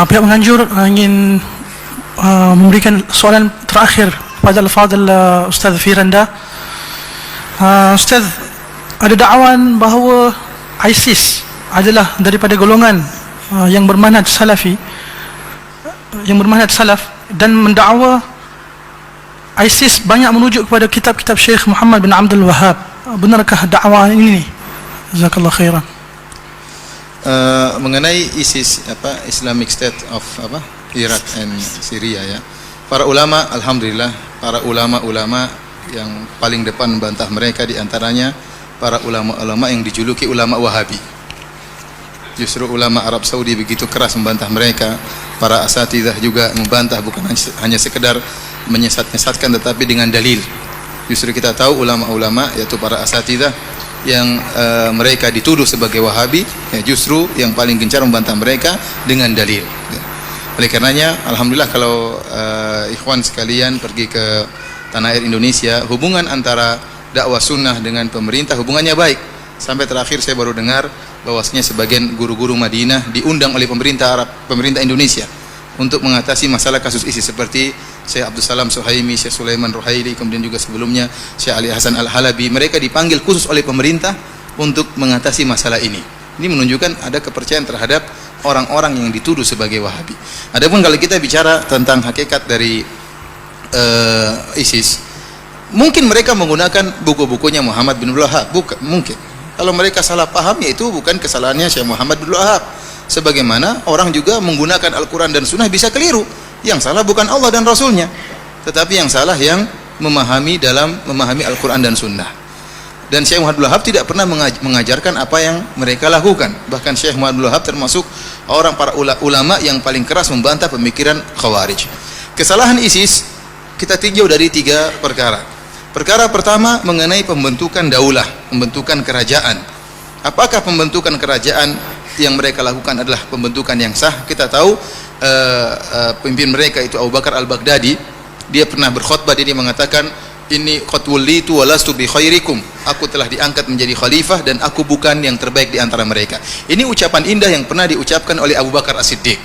Pihak menganjur ingin memberikan soalan terakhir pada Al-Fadhil Ustaz Firanda. Ustaz, ada dakwan bahawa ISIS adalah daripada golongan yang bermanhaj salafi, yang bermanhaj salaf, dan mendakwa ISIS banyak merujuk kepada kitab-kitab Syekh Muhammad bin Abdul Wahhab. Benarkah dakwaan ini? Jazakallah khairan. Mengenai ISIS, Islamic State of Iraq and Syria, ya, para ulama, alhamdulillah, para ulama-ulama yang paling depan membantah mereka, diantaranya para ulama-ulama yang dijuluki ulama Wahabi. Justru ulama Arab Saudi begitu keras membantah mereka. Para asatidzah juga membantah, bukan hanya sekedar menyesat-nyesatkan, tetapi dengan dalil. Justru kita tahu ulama-ulama, yaitu para asatidzah yang mereka dituduh sebagai Wahabi, ya, justru yang paling gencar membantah mereka dengan dalil. Oleh karenanya, alhamdulillah kalau ikhwan sekalian pergi ke tanah air Indonesia, hubungan antara dakwah sunnah dengan pemerintah hubungannya baik. Sampai terakhir saya baru dengar bahwasanya sebagian guru-guru Madinah diundang oleh pemerintah Indonesia untuk mengatasi masalah kasus ISIS, seperti Syekh Abdul Salam Suhaimi, Syekh Sulaiman Ruhaili, kemudian juga sebelumnya Syekh Ali Hasan Al-Halabi. Mereka dipanggil khusus oleh pemerintah untuk mengatasi masalah ini. Ini menunjukkan ada kepercayaan terhadap orang-orang yang dituduh sebagai Wahabi. Adapun kalau kita bicara tentang hakikat dari ISIS, mungkin mereka menggunakan buku-bukunya Muhammad bin Abdul Wahhab, bukan, mungkin. Kalau mereka salah paham, ya itu bukan kesalahannya Syekh Muhammad bin Abdul Wahhab. Sebagaimana orang juga menggunakan Al-Quran dan Sunnah bisa keliru. Yang salah bukan Allah dan Rasulnya, tetapi yang salah yang memahami Al-Quran dan Sunnah. Dan Syekh Muhammad bin Abdul Wahhab tidak pernah mengajarkan apa yang mereka lakukan. Bahkan Syekh Muhammad bin Abdul Wahhab termasuk para ulama yang paling keras membantah pemikiran Khawarij. Kesalahan ISIS kita tinjau dari 3 perkara. Perkara pertama mengenai pembentukan daulah, pembentukan kerajaan. Apakah pembentukan kerajaan yang mereka lakukan adalah pembentukan yang sah? Kita tahu pemimpin mereka itu Abu Bakar Al-Baghdadi, dia pernah berkhutbah, dia mengatakan, ini qad wullitu wa lastu bi khairikum, aku telah diangkat menjadi khalifah dan aku bukan yang terbaik di antara mereka. Ini ucapan indah yang pernah diucapkan oleh Abu Bakar As-Siddiq,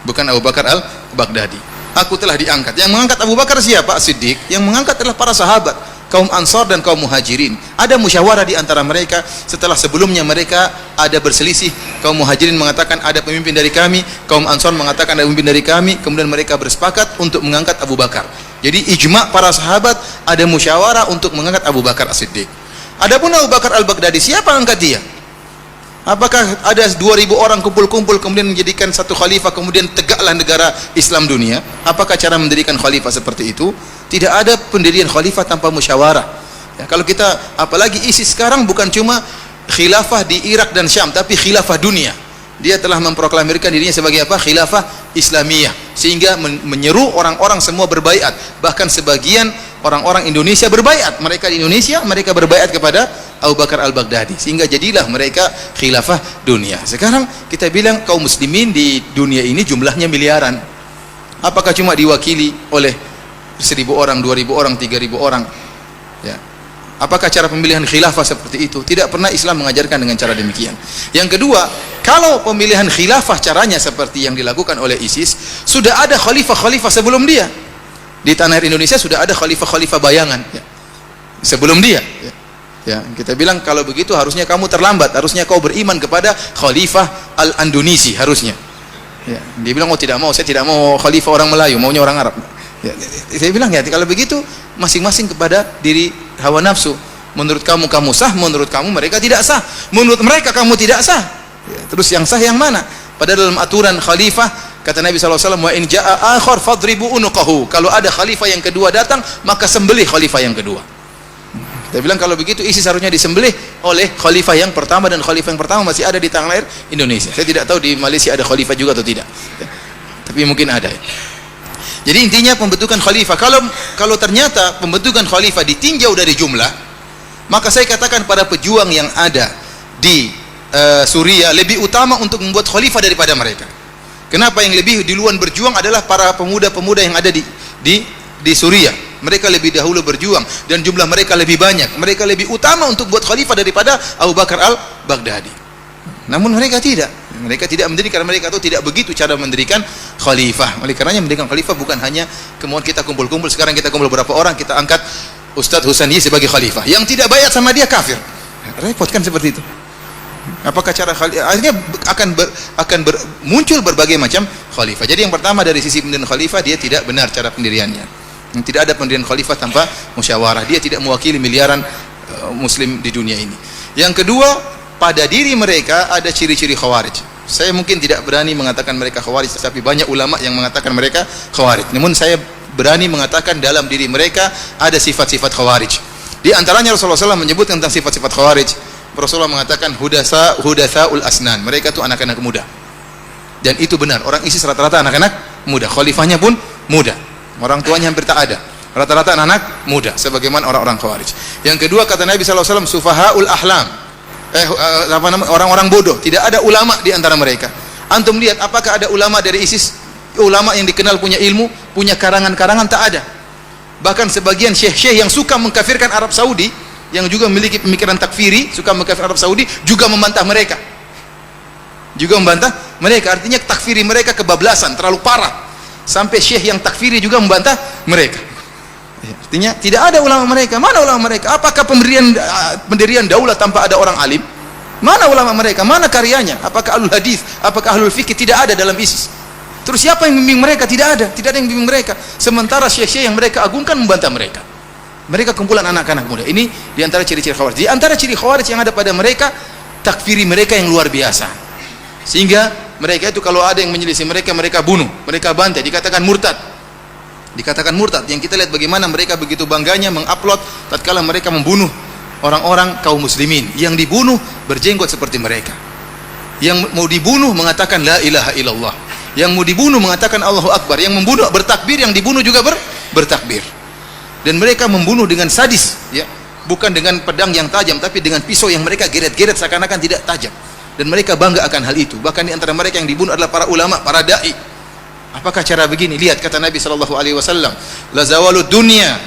bukan Abu Bakar Al-Baghdadi. Aku telah diangkat. Yang mengangkat Abu Bakar siapa? As-Siddiq. Yang mengangkat adalah para sahabat, kaum Ansar dan kaum Muhajirin. Ada musyawarah di antara mereka setelah sebelumnya mereka ada berselisih. Kaum Muhajirin mengatakan ada pemimpin dari kami, kaum Ansar mengatakan ada pemimpin dari kami, kemudian mereka bersepakat untuk mengangkat Abu Bakar. Jadi ijma' para sahabat, ada musyawarah untuk mengangkat Abu Bakar As-Siddiq. Adapun Abu Bakar Al-Baghdadi, siapa angkat dia? Apakah ada 2000 orang kumpul-kumpul kemudian menjadikan satu khalifah, kemudian tegaklah negara Islam dunia? Apakah cara mendirikan khalifah seperti itu? Tidak ada pendirian khalifah tanpa musyawarah. Ya, kalau kita, apalagi ISIS sekarang bukan cuma khilafah di Irak dan Syam, tapi khilafah dunia. Dia telah memproklamirkan dirinya sebagai apa? Khilafah Islamiyah, sehingga menyeru orang-orang semua berbaiat. Bahkan sebagian orang-orang Indonesia berbaiat. Mereka di Indonesia, mereka berbaiat kepada Abu Bakar Al-Baghdadi, sehingga jadilah mereka khilafah dunia. Sekarang kita bilang kaum muslimin di dunia ini jumlahnya miliaran. Apakah cuma diwakili oleh 1000 orang, 2000 orang, 3000 orang? Ya. Apakah cara pemilihan khilafah seperti itu? Tidak pernah Islam mengajarkan dengan cara demikian. Yang kedua, kalau pemilihan khilafah caranya seperti yang dilakukan oleh ISIS, sudah ada khalifah-khalifah sebelum dia. Di tanah air Indonesia sudah ada khalifah-khalifah bayangan, ya, sebelum dia. Ya, kita bilang kalau begitu harusnya kamu terlambat, harusnya kau beriman kepada Khalifah Al-Andunisi, harusnya. Ya, dia bilang, oh tidak mau, saya tidak mau khalifah orang Melayu, maunya orang Arab. Ya, saya bilang, ya kalau begitu masing-masing kepada diri hawa nafsu. Menurut kamu kamu sah, menurut kamu mereka tidak sah, menurut mereka kamu tidak sah. Ya, terus yang sah yang mana? Padahal dalam aturan khalifah, kata Nabi SAW, wa in ja'a akhar fadribu unuqahu. Kalau ada khalifah yang kedua datang, maka sembelih khalifah yang kedua. Dia bilang kalau begitu ISIS harusnya disembelih oleh khalifah yang pertama, dan khalifah yang pertama masih ada di tanah air Indonesia. Saya tidak tahu di Malaysia ada khalifah juga atau tidak, ya, tapi mungkin ada. Jadi intinya pembentukan khalifah, kalau ternyata pembentukan khalifah ditinjau dari jumlah, maka saya katakan pada pejuang yang ada di Suriah lebih utama untuk membuat khalifah daripada mereka. Kenapa? Yang lebih duluan berjuang adalah para pemuda-pemuda yang ada di Suriah. Mereka lebih dahulu berjuang dan jumlah mereka lebih banyak. Mereka lebih utama untuk buat khalifah daripada Abu Bakar Al-Baghdadi. Namun mereka tidak. Mereka tidak mendirikan, mereka itu tidak begitu cara mendirikan khalifah. Oleh karenanya mendirikan khalifah bukan hanya kemudian kita kumpul-kumpul, sekarang kita kumpul berapa orang, kita angkat Ustadz Husani sebagai khalifah. Yang tidak bayat sama dia kafir. Repot kan seperti itu. Apakah cara khalifah? Akhirnya muncul berbagai macam khalifah. Jadi yang pertama dari sisi pendirian khalifah, dia tidak benar cara pendiriannya. Tidak ada pendirian khalifah tanpa musyawarah. Dia tidak mewakili miliaran muslim di dunia ini. Yang kedua, pada diri mereka ada ciri-ciri khawarij. Saya mungkin tidak berani mengatakan mereka khawarij, tapi banyak ulama yang mengatakan mereka khawarij. Namun saya berani mengatakan dalam diri mereka ada sifat-sifat khawarij. Di antaranya Rasulullah SAW menyebut tentang sifat-sifat khawarij. Rasulullah mengatakan hudatsaul asnan. Mereka itu anak-anak muda. Dan itu benar. Orang ISIS rata-rata anak-anak muda. Khalifahnya pun muda. Orang tuanya hampir tak ada. Rata-rata anak muda. Sebagaimana orang-orang khawarij. Yang kedua kata Nabi SAW, sufahaul ahlam. Orang-orang bodoh. Tidak ada ulama di antara mereka. Antum lihat apakah ada ulama dari ISIS? Ulama yang dikenal punya ilmu, punya karangan-karangan, tak ada. Bahkan sebagian syekh-syekh yang suka mengkafirkan Arab Saudi, yang juga memiliki pemikiran takfiri, suka mengkafirkan Arab Saudi, juga membantah mereka. Artinya takfiri mereka kebablasan, terlalu parah. Sampai syekh yang takfiri juga membantah mereka. Artinya tidak ada ulama mereka. Mana ulama mereka? Apakah pendirian daulah tanpa ada orang alim? Mana ulama mereka? Mana karyanya? Apakah ahlul hadis? Apakah ahlul fikih? Tidak ada dalam ISIS. Terus siapa yang membimbing mereka? Tidak ada yang membimbing mereka. Sementara syekh-syekh yang mereka agungkan membantah mereka. Mereka kumpulan anak-anak muda. Ini diantara ciri-ciri khawarij. Di antara ciri khawarij yang ada pada mereka, takfiri mereka yang luar biasa. Sehingga mereka itu kalau ada yang menyelisih mereka, mereka bunuh, mereka bantai, dikatakan murtad. Yang kita lihat bagaimana mereka begitu bangganya mengupload tatkala mereka membunuh orang-orang kaum muslimin. Yang dibunuh berjenggot seperti mereka. Yang mau dibunuh mengatakan la ilaha illallah. Yang mau dibunuh mengatakan Allahu Akbar. Yang membunuh bertakbir, yang dibunuh juga bertakbir. Dan mereka membunuh dengan sadis, ya. Bukan dengan pedang yang tajam, tapi dengan pisau yang mereka geret-geret seakan-akan tidak tajam. Dan mereka bangga akan hal itu. Bahkan di antara mereka yang dibunuh adalah para ulama, para dai. Apakah cara begini? Lihat kata Nabi SAW, la zawalud dunya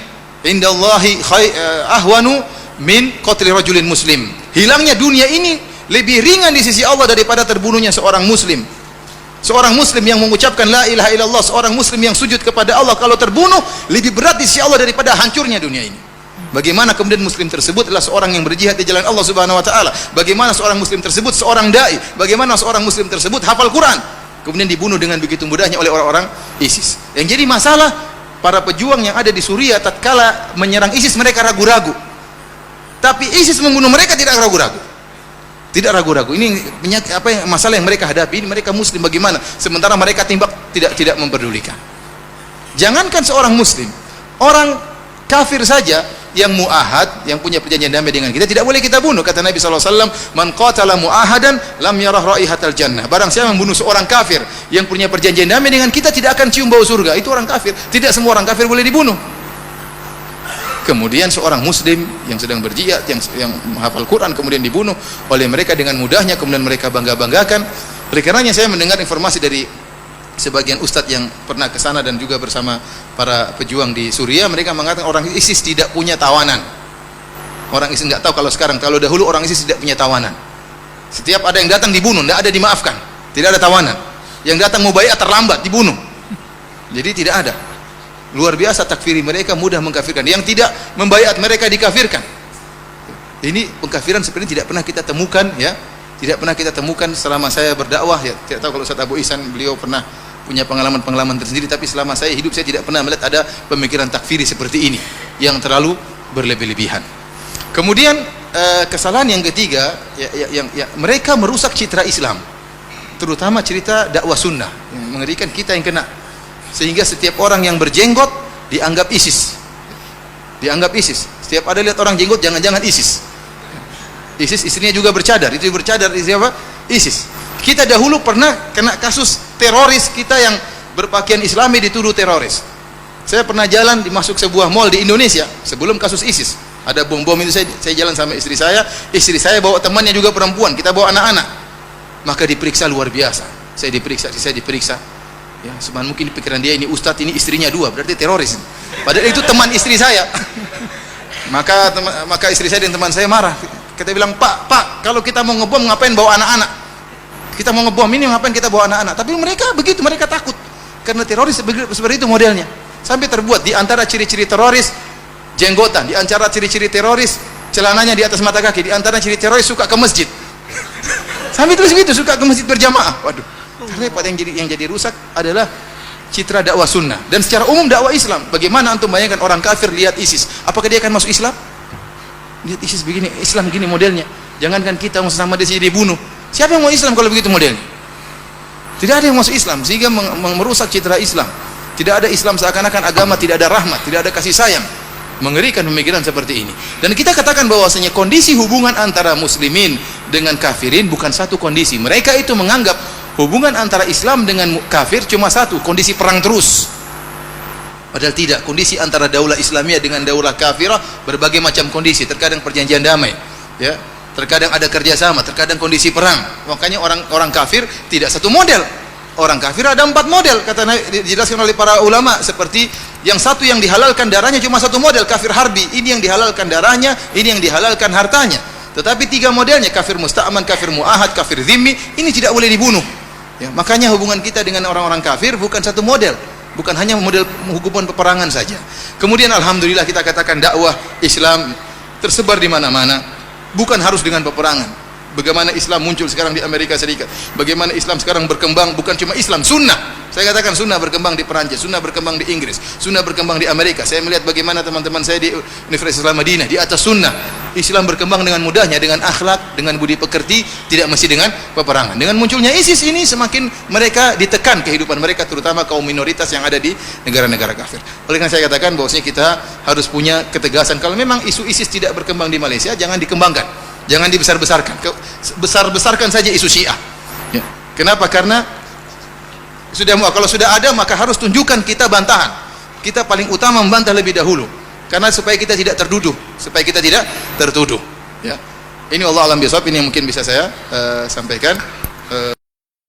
indallahi ahwanu min qatli rajulin muslim. Hilangnya dunia ini lebih ringan di sisi Allah daripada terbunuhnya seorang muslim. Seorang muslim yang mengucapkan la ilaha illallah, seorang muslim yang sujud kepada Allah, kalau terbunuh lebih berat di sisi Allah daripada hancurnya dunia ini. Bagaimana kemudian muslim tersebut adalah seorang yang berjihad di jalan Allah Subhanahu wa taala? Bagaimana seorang muslim tersebut seorang dai? Bagaimana seorang muslim tersebut hafal Quran? Kemudian dibunuh dengan begitu mudahnya oleh orang-orang ISIS. Yang jadi masalah para pejuang yang ada di Suriah tatkala menyerang ISIS mereka ragu-ragu. Tapi ISIS membunuh mereka tidak ragu-ragu. Tidak ragu-ragu. Ini masalah yang mereka hadapi. Ini mereka muslim bagaimana? Sementara mereka timbak tidak memperdulikan. Jangankan seorang muslim, orang kafir saja yang muahad, yang punya perjanjian damai dengan kita, tidak boleh kita bunuh. Kata Nabi SAW, man qatala muahadan lam yarah raihatal jannah. Barang siapa membunuh seorang kafir yang punya perjanjian damai dengan kita, tidak akan cium bau surga. Itu orang kafir. Tidak semua orang kafir boleh dibunuh. Kemudian seorang muslim yang sedang berjihad, yang menghafal Quran, kemudian dibunuh oleh mereka dengan mudahnya, kemudian mereka bangga-banggakan. Oleh karenanya saya mendengar informasi dari sebagian ustadz yang pernah ke sana dan juga bersama para pejuang di Suriah, mereka mengatakan orang ISIS tidak punya tawanan. Orang ISIS nggak tahu kalau sekarang, kalau dahulu orang ISIS tidak punya tawanan. Setiap ada yang datang dibunuh, tidak ada dimaafkan, tidak ada tawanan. Yang datang mau bayar terlambat dibunuh. Jadi tidak ada. Luar biasa takfiri mereka, mudah mengkafirkan. Yang tidak membayat mereka dikafirkan. Ini pengkafiran seperti ini tidak pernah kita temukan, ya. Tidak pernah kita temukan selama saya berdakwah, ya. Tidak tahu kalau Ustaz Abu Ihsan beliau pernah punya pengalaman-pengalaman tersendiri, tapi selama saya hidup saya tidak pernah melihat ada pemikiran takfiri seperti ini yang terlalu berlebih-lebihan. Kemudian kesalahan yang ketiga, yang mereka merusak citra Islam, terutama cerita dakwah sunnah, yang mengerikan kita yang kena, sehingga setiap orang yang berjenggot dianggap ISIS. Dianggap ISIS. Setiap ada lihat orang jenggot, jangan-jangan ISIS. ISIS istrinya juga bercadar, itu bercadar siapa? ISIS. Kita dahulu pernah kena kasus teroris, kita yang berpakaian Islami dituduh teroris. Saya pernah jalan masuk sebuah mall di Indonesia sebelum kasus ISIS. Ada bom-bom itu, saya jalan sama istri saya bawa temannya juga perempuan, kita bawa anak-anak. Maka diperiksa luar biasa. Saya diperiksa. Ya, sebenarnya mungkin pikiran dia ini ustadz, ini istrinya dua, berarti teroris. Padahal itu teman istri saya. Maka istri saya dan teman saya marah. Kita bilang, Pak, kalau kita mau ngebom ngapain bawa anak-anak? Kita mau ngebom ini, ngapain kita bawa anak-anak? Tapi mereka begitu, mereka takut. Karena teroris seperti itu modelnya. Sampai terbuat di antara ciri-ciri teroris jenggotan, di antara ciri-ciri teroris celananya di atas mata kaki, di antara ciri teroris suka ke masjid. Sampai terus gitu, suka ke masjid berjamaah. Waduh. Repot. Yang jadi rusak adalah citra dakwah sunnah dan secara umum dakwah Islam. Bagaimana antum bayangkan orang kafir lihat ISIS, apakah dia akan masuk Islam? Lihat ISIS begini, Islam begini modelnya. Jangankan kita mau sesama dia dibunuh. Siapa yang mau Islam kalau begitu modelnya? Tidak ada yang masuk Islam, sehingga merusak citra Islam. Tidak ada Islam seakan-akan agama tidak ada rahmat, tidak ada kasih sayang. Mengerikan pemikiran seperti ini. Dan kita katakan bahwasanya kondisi hubungan antara muslimin dengan kafirin bukan satu kondisi. Mereka itu menganggap hubungan antara Islam dengan kafir cuma satu, kondisi perang terus. Padahal tidak, kondisi antara daulah Islamiyah dengan daulah kafirah berbagai macam kondisi. Terkadang perjanjian damai, ya. Terkadang ada kerjasama, terkadang kondisi perang. Makanya orang kafir tidak satu model. Orang kafir ada 4 model, kata dijelaskan oleh para ulama. Seperti yang satu yang dihalalkan darahnya cuma satu model, kafir harbi. Ini yang dihalalkan darahnya, ini yang dihalalkan hartanya. Tetapi 3 modelnya, kafir musta'man, kafir mu'ahad, kafir zimmi, ini tidak boleh dibunuh. Ya, makanya hubungan kita dengan orang-orang kafir bukan satu model, bukan hanya model hubungan peperangan saja. Kemudian alhamdulillah kita katakan dakwah Islam tersebar di mana-mana. Bukan harus dengan peperangan. Bagaimana Islam muncul sekarang di Amerika Serikat, bagaimana Islam sekarang berkembang, bukan cuma Islam, sunnah. Saya katakan sunnah berkembang di Perancis, sunnah berkembang di Inggris, sunnah berkembang di Amerika. Saya melihat bagaimana teman-teman saya di Universitas Islam Madinah di atas sunnah. Islam berkembang dengan mudahnya, dengan akhlak, dengan budi pekerti, tidak mesti dengan peperangan. Dengan munculnya ISIS ini semakin mereka ditekan kehidupan mereka, terutama kaum minoritas yang ada di negara-negara kafir. Oleh karena saya katakan bahwasanya kita harus punya ketegasan. Kalau memang isu ISIS tidak berkembang di Malaysia, jangan dikembangkan, jangan dibesar-besarkan. Besar-besarkan saja isu Syiah. Ya. Kenapa? Karena kalau sudah ada maka harus tunjukkan kita bantahan. Kita paling utama membantah lebih dahulu. Karena supaya kita tidak tertuduh, Ya. Ini Allah alam bisawab, ini yang mungkin bisa saya sampaikan.